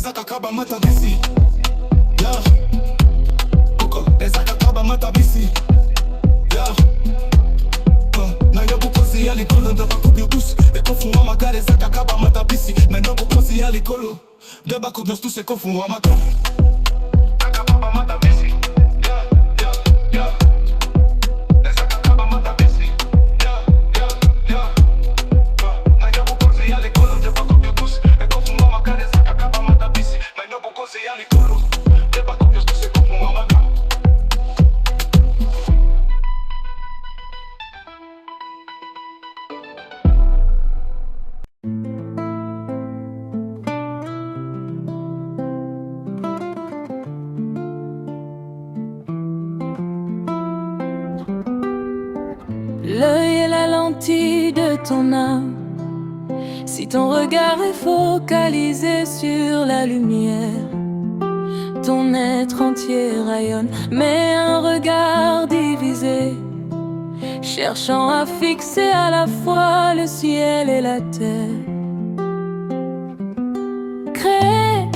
ezaka kaba matabisi. Yeah. Uko ezaka kaba matabisi. Yeah. Na yobu kosi ya likolo ndaba kubiobus. Ekofu wa magare ezaka kaba matabisi. Na yobu kosi ya likolo ndaba kubiobus ekofu wa magare. Akaba matabisi. Yeah, yeah, yeah. Ezaka kaba matabisi. Yeah, yeah, yeah. Na yobu kosi ya likolo ndaba kubiobus. Ekofu wa magare ezaka kaba matabisi. Na yobu kosi ya likolo ndaba kubiobus ekofu wa magare. L'œil est la lentille de ton âme. Si ton regard est focalisé sur la lumière, ton être entier rayonne. Mais un regard divisé, cherchant à fixer à la fois le ciel et la terre, crée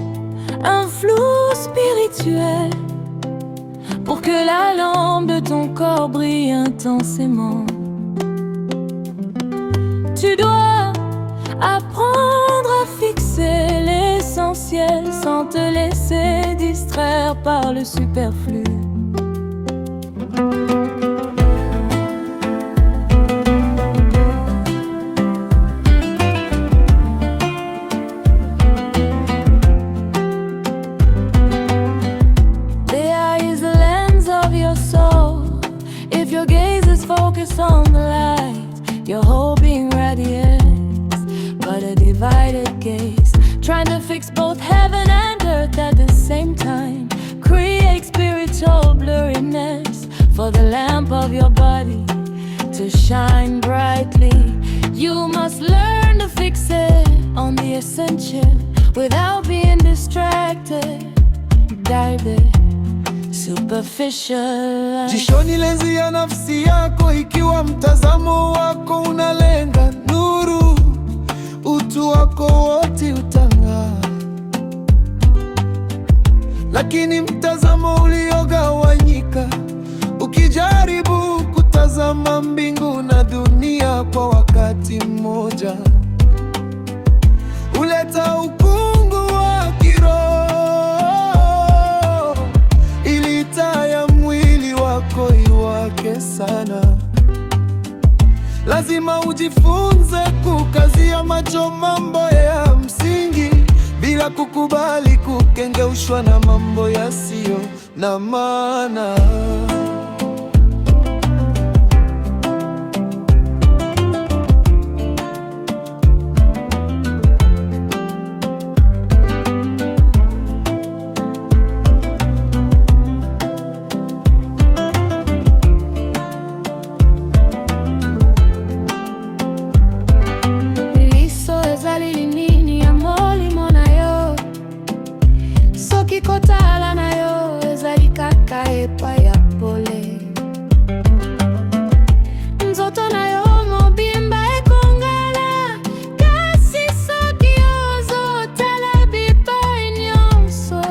un flou spirituel pour que la lampe de ton corps brille intensément. Tu dois apprendre à fixer l'essentiel sans te laisser distraire par le superflu. The eye is the lens of your soul. If your gaze is focused on the light, your whole being radiates. But a divided gaze, trying to fix both heaven and earth at the same time, create spiritual blurriness for the lamp of your body to shine brightly. You must learn to fix it on the essential without being distracted by the superficial. Jishoni lenzi ya nafsi yako, ikiwa mtazamo wako unalenga nuru, utu wako wote utang'aa. Lakini mtazamo uliogawanyika, ukijaribu kutazama mbingu na dunia kwa wakati mmoja, huleta ukungu wa kiroho, ili taa ya mwili wako iwake sana. Lazima ujifunze kukazia macho mambo ya msingi, bila kukubali kukengeushwa na mambo yasiyo na maana. Kotala na yo ezali kaka epa ya pole. Nzoto na yo mobimba ekongala, kasi soki ozotala bipai nyonso.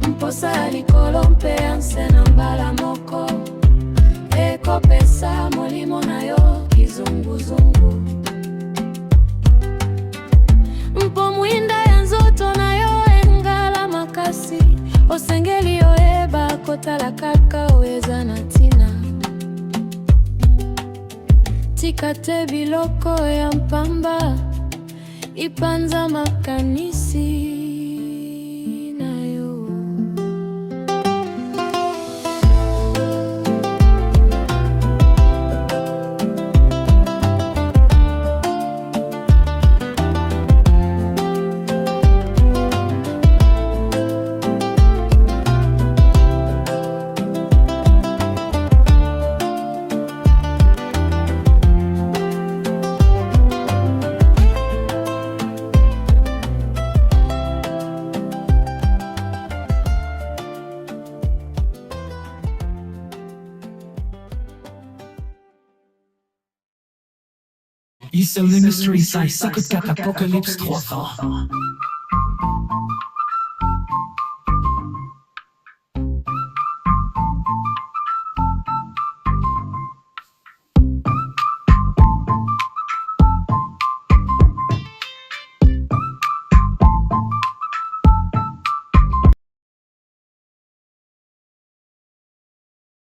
Mposa ya likolo mpe anse na mbala moko, ekopesa molimo na yo kizunguzungu. Mpo mwinda ya nzoto na yo engala makasi, osengeli oyeba kotala kaka oeza na ntina. Tika te biloko ya mpamba, ipanza makanisi na yo. Ils sont les mysteries, ça, ça coûte 4 Apocalypse 3 fois.